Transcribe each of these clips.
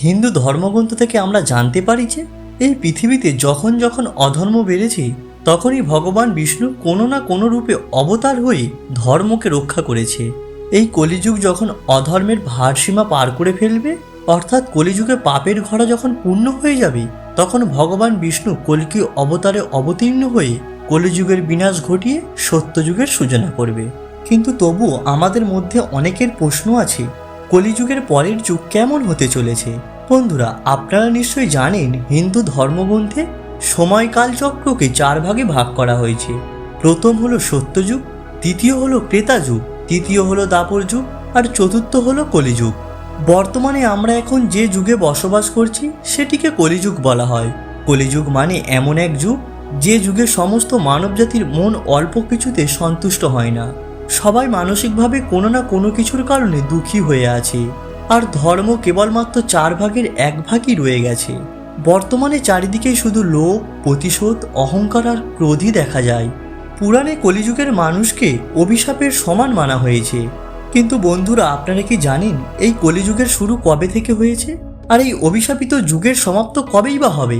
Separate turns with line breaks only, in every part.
হিন্দু ধর্মগ্রন্থ থেকে আমরা জানতে পারি যে এই পৃথিবীতে যখন যখন অধর্ম বেড়েছে তখনই ভগবান বিষ্ণু কোনো না কোনো রূপে অবতার হয়ে ধর্মকে রক্ষা করেছে। এই কলিযুগ যখন অধর্মের ভারসীমা পার করে ফেলবে, অর্থাৎ কলিযুগে পাপের ঘোড়া যখন পূর্ণ হয়ে যাবে, তখন ভগবান বিষ্ণু কল্কি অবতারে অবতীর্ণ হয়ে কলিযুগের বিনাশ ঘটিয়ে সত্যযুগের সূচনা করবে। কিন্তু তবু আমাদের মধ্যে অনেকের প্রশ্ন আছে, কলিযুগের পরের যুগ কেমন হতে চলেছে? বন্ধুরা, আপনারা নিশ্চয়ই জানেন হিন্দু ধর্মগ্রন্থে সময়কাল চক্রকে 4 ভাগে ভাগ করা হয়েছে। প্রথম হলো সত্যযুগ, দ্বিতীয় হলো ক্রেতা যুগ, তৃতীয় হলো দাপর যুগ, আর চতুর্থ হলো কলিযুগ। বর্তমানে আমরা এখন যে যুগে বসবাস করছি সেটিকে কলিযুগ বলা হয়। কলিযুগ মানে এমন এক যুগ যে যুগে সমস্ত মানবজাতির মন অল্প কিছুতে সন্তুষ্ট হয় না। সবাই মানসিকভাবে কোনো না কোনো কিছুর কারণে দুঃখী হয়ে আছে, আর ধর্ম কেবলমাত্র 4 ভাগের 1 ভাগই রয়ে গেছে। বর্তমানে চারিদিকেই শুধু লোভ, প্রতিশোধ, অহংকার আর ক্রোধই দেখা যায়। পুরাণে কলিযুগের মানুষকে অভিশাপের সমান মানা হয়েছে। কিন্তু বন্ধুরা, আপনারা কি জানেন এই কলিযুগের শুরু কবে থেকে হয়েছে? আর এই অভিশাপিত যুগের সমাপ্ত কবেই বা হবে?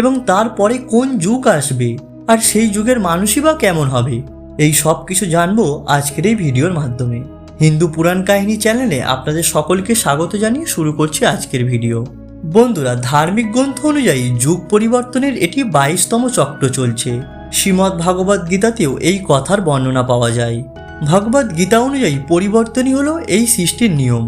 এবং তারপরে কোন যুগ আসবে? আর সেই যুগের মানুষই বা কেমন হবে? এই সব কিছু জানবো আজকের এই ভিডিওর মাধ্যমে। হিন্দু পুরাণ কাহিনী চ্যানেলে আপনাদের সকলকে স্বাগত জানিয়ে শুরু করছি আজকের ভিডিও। বন্ধুরা, ধার্মিক গ্রন্থ অনুযায়ী যুগ পরিবর্তনের এটি 22তম চক্র চলছে। শ্রীমদ্ ভাগবত গীতাতেও এই কথার বর্ণনা পাওয়া যায়। ভগবত গীতা অনুযায়ী পরিবর্তনই হলো এই সৃষ্টির নিয়ম।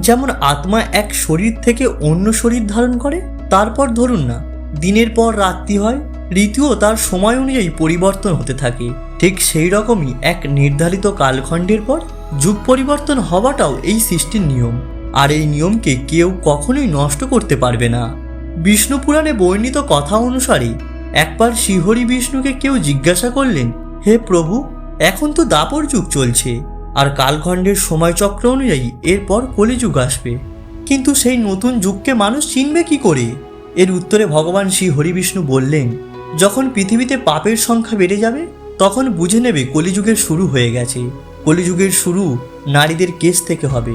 যেমন আত্মা এক শরীর থেকে অন্য শরীর ধারণ করে, তারপর ধরুন না দিনের পর রাত্রি হয়, ঋতুও তার সময় অনুযায়ী পরিবর্তন হতে থাকে। ঠিক সেই রকমই এক নির্ধারিত কালখণ্ডের পর যুগ পরিবর্তন হওয়াটাও এই সৃষ্টির নিয়ম, আর এই নিয়মকে কেউ কখনোই নষ্ট করতে পারবে না। বিষ্ণু পুরাণে বর্ণিত কথা অনুসারে একবার শ্রীহরি বিষ্ণুকে কেউ জিজ্ঞাসা করলেন, হে প্রভু, এখন তো দাপর যুগ চলছে, আর কালখণ্ডের সময়চক্র অনুযায়ী এরপর কলিযুগ আসবে, কিন্তু সেই নতুন যুগকে মানুষ চিনবে কি করে? এর উত্তরে ভগবান শ্রী হরি বিষ্ণু বললেন, যখন পৃথিবীতে পাপের সংখ্যা বেড়ে যাবে তখন বুঝে নেবে কলিযুগের শুরু হয়ে গেছে। কলিযুগের শুরু নারীদের কেশ থেকে হবে।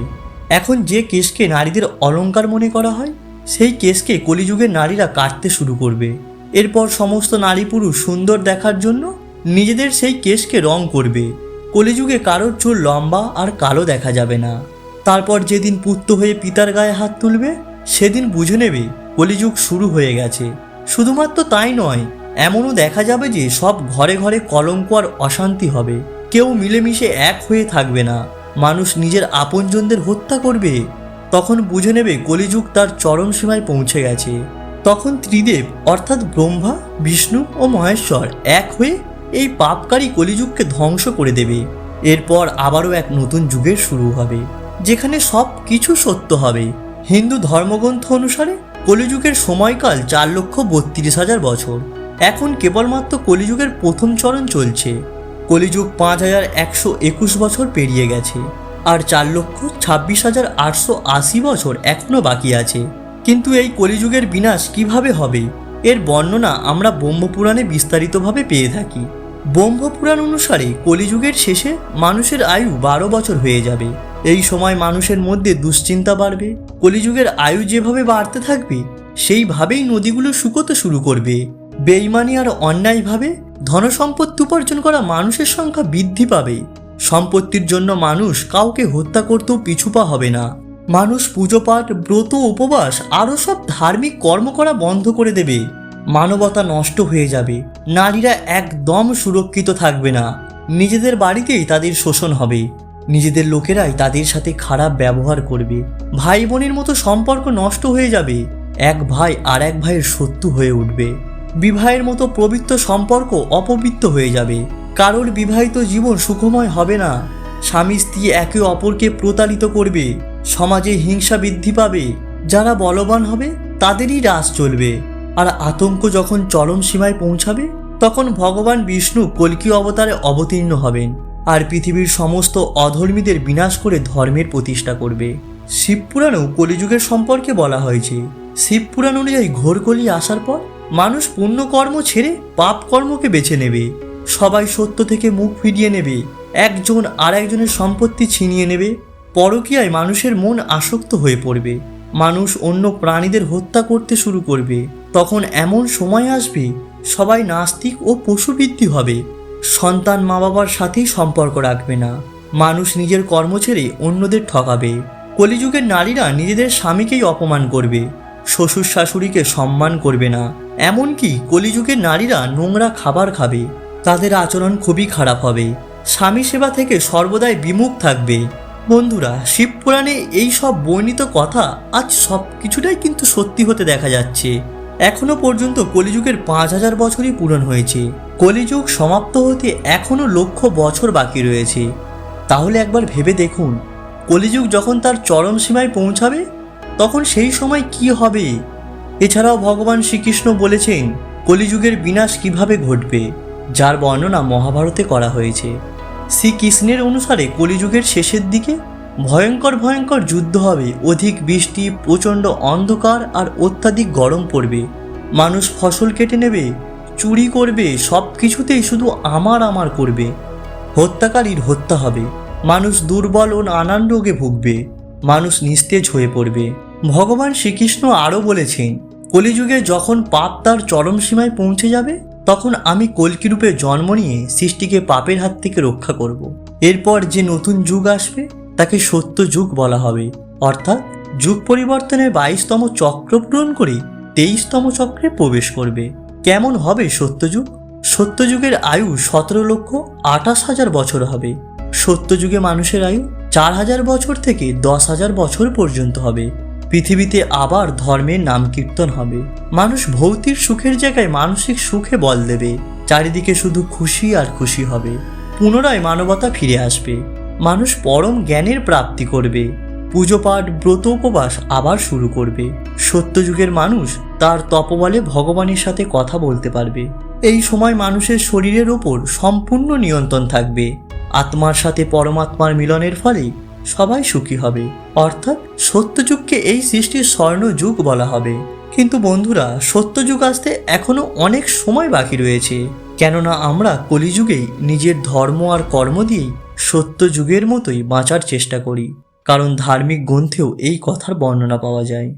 এখন যে কেশকে নারীদের অলংকার মনে করা হয়, সেই কেশকে কলিযুগের নারীরা কাটতে শুরু করবে। এরপর সমস্ত নারী পুরুষ সুন্দর দেখার জন্য নিজেদের সেই কেশকে রং করবে। কলিযুগে কারোর চুল লম্বা আর কালো দেখা যাবে না। তারপর যেদিন পুত্র হয়ে পিতার গায়ে হাত তুলবে সেদিন বুঝে নেবে কলিযুগ শুরু হয়ে গেছে। শুধুমাত্র তাই নয়, এমনও দেখা যাবে যে সব ঘরে ঘরে কলঙ্ক আর অশান্তি হবে। কেউ মিলেমিশে এক হয়ে থাকবে না, মানুষ নিজের আপনজনদের হত্যা করবে। তখন বুঝে নেবে কলিযুগ তার চরম সীমায় পৌঁছে গেছে। তখন ত্রিদেব অর্থাৎ ব্রহ্মা, বিষ্ণু ও মহেশ্বর এক হয়ে এই পাপকারী কলিযুগকে ধ্বংস করে দেবে। এরপর আবারও এক নতুন যুগের শুরু হবে, যেখানে সব কিছু সত্য হবে। হিন্দু ধর্মগ্রন্থ অনুসারে কলিযুগের সময়কাল 4,32,000 বছর। এখন কেবলমাত্র কলিযুগের প্রথম চরণ চলছে। কলিযুগ 5,121 বছর পেরিয়ে গেছে, আর 4,26,880 বছর এখনও বাকি আছে। কিন্তু এই কলিযুগের বিনাশ কিভাবে হবে, এর বর্ণনা আমরা ব্রহ্মপুরাণে বিস্তারিতভাবে পেয়ে থাকি। ব্রহ্মপুরাণ অনুসারে কলিযুগের শেষে মানুষের আয়ু 12 বছর হয়ে যাবে। এই সময় মানুষের মধ্যে দুশ্চিন্তা বাড়বে। কলিযুগের আয়ু যেভাবে বাড়তে থাকবে সেইভাবেই নদীগুলো শুকোতে শুরু করবে। বেইমানি আর অন্যায়ভাবে ধনসম্পত্তি উপার্জন করা মানুষের সংখ্যা বৃদ্ধি পাবে। সম্পত্তির জন্য মানুষ কাউকে হত্যা করতেও পিছুপা হবে না। মানুষ পুজো পাঠ, ব্রত, উপবাস আরও সব ধার্মিক কর্ম করা বন্ধ করে দেবে। মানবতা নষ্ট হয়ে যাবে। নারীরা একদম সুরক্ষিত থাকবে না। নিজেদের বাড়িতেই তাদের শোষণ হবে। নিজেদের লোকেরাই তাদের সাথে খারাপ ব্যবহার করবে। ভাই বোনের মতো সম্পর্ক নষ্ট হয়ে যাবে। এক ভাই আর এক ভাইয়ের শত্রু হয়ে উঠবে। বিবাহের মতো পবিত্র সম্পর্ক অপবিত্র হয়ে যাবে। কারোর বিবাহিত জীবন সুখময় হবে না। স্বামী স্ত্রী একে অপরকে প্রতারিত করবে। সমাজে হিংসা বৃদ্ধি পাবে। যারা বলবান হবে তাদেরই রাজ চলবে। আর আতঙ্ক যখন চরম সীমায় পৌঁছাবে তখন ভগবান বিষ্ণু কল্কি অবতারে অবতীর্ণ হবেন, আর পৃথিবীর সমস্ত অধর্মীদের বিনাশ করে ধর্মের প্রতিষ্ঠা করবে। শিবপুরাণেও কলিযুগের সম্পর্কে বলা হয়েছে। শিবপুরাণ অনুযায়ী ঘোর কলি আসার পর মানুষ পুণ্যকর্ম ছেড়ে পাপ কর্মকে বেছে নেবে। সবাই সত্য থেকে মুখ ফিরিয়ে নেবে। একজন আর একজনের সম্পত্তি ছিনিয়ে নেবে। পরকীয়ায় মানুষের মন আসক্ত হয়ে পড়বে। মানুষ অন্য প্রাণীদের হত্যা করতে শুরু করবে। তখন এমন সময় আসবে সবাই নাস্তিক ও পশুবৃত্তি হবে। সন্তান মা বাবার সাথেই সম্পর্ক রাখবে না। মানুষ নিজের কর্ম ছেড়ে অন্যদের ঠকাবে। কলিযুগের নারীরা নিজেদের স্বামীকেই অপমান করবে, শ্বশুর শাশুড়িকে সম্মান করবে না। এমনকি কলিযুগের নারীরা নোংরা খাবার খাবে। তাদের আচরণ খুবই খারাপ হবে। স্বামী সেবা থেকে সর্বদাই বিমুখ থাকবে। বন্ধুরা, শিবপুরাণে এই সব বর্ণিত কথা আজ সব কিছুটাই কিন্তু সত্যি হতে দেখা যাচ্ছে। এখনো পর্যন্ত কলিযুগের 5000 বছরই পূরণ হয়েছে। কলিযুগ সমাপ্ত হতে এখনো লক্ষ বছর বাকি রয়েছে। তাহলে একবার ভেবে দেখুন, কলিযুগ যখন তার চরম সীমায় পৌঁছাবে তখন সেই সময় কি হবে। এছাড়াও ভগবান শ্রীকৃষ্ণ বলেছেন কলিযুগের বিনাশ কিভাবে ঘটবে, যার বর্ণনা মহাভারতে করা হয়েছে। শ্রীকৃষ্ণের অনুসারে কলিযুগের শেষের দিকে ভয়ঙ্কর ভয়ঙ্কর যুদ্ধ হবে, অধিক বৃষ্টি, প্রচণ্ড অন্ধকার আর অত্যাধিক গরম পড়বে। মানুষ ফসল কেটে নেবে, চুরি করবে, সব কিছুতেই শুধু আমার আমার করবে। হত্যাকারীর হত্যা হবে। মানুষ দুর্বল ও নানান রোগে ভুগবে। মানুষ নিস্তেজ হয়ে পড়বে। ভগবান শ্রীকৃষ্ণ আরও বলেছেন, কলিযুগে যখন পাপ তার চরম সীমায় পৌঁছে যাবে তখন আমি কল্কি রূপে জন্ম নিয়ে সৃষ্টিকে পাপের হাত থেকে রক্ষা করব। এরপর যে নতুন যুগ আসবে তাকে সত্য যুগ বলা হবে। অর্থাৎ যুগ পরিবর্তনের 22তম চক্র পূরণ করে 23তম চক্রে প্রবেশ করবে। কেমন হবে সত্যযুগ? সত্যযুগের আয়ু 17,28,000 বছর হবে। সত্যযুগে মানুষের আয়ু 4000 বছর থেকে 10,000 বছর পর্যন্ত হবে। পৃথিবীতে আবার ধর্মের নাম কীর্তন হবে। মানুষ ভৌতিক সুখের জায়গায় মানসিক সুখে বল দেবে। চারিদিকে শুধু খুশি আর খুশি হবে। পুনরায় মানবতা ফিরে আসবে। মানুষ পরম জ্ঞানের প্রাপ্তি করবে। পুজো পাঠ, ব্রত, উপবাস আবার শুরু করবে। সত্যযুগের মানুষ তার তপবলে ভগবানের সাথে কথা বলতে পারবে। এই সময় মানুষের শরীরের ওপর সম্পূর্ণ নিয়ন্ত্রণ থাকবে। আত্মার সাথে পরমাত্মার মিলনের ফলে সবাই সুখী হবে। অর্থাৎ সত্যযুগকে এই সৃষ্টির স্বর্ণযুগ বলা হবে। কিন্তু বন্ধুরা, সত্যযুগ আসতে এখনো অনেক সময় বাকি রয়েছে। কেননা আমরা কলিযুগেই নিজের ধর্ম আর কর্ম দিয়েই সত্যযুগের মতোই বাঁচার চেষ্টা করি। কারণ ধার্মিক গ্রন্থেও এই কথার বর্ণনা পাওয়া যায়।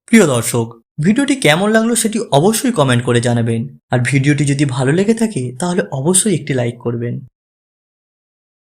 প্রিয় দর্শক, ভিডিওটি কেমন লাগলো সেটি অবশ্যই কমেন্ট করে জানাবেন। আর ভিডিওটি যদি ভালো লেগে থাকে তাহলে অবশ্যই একটি লাইক করবেন।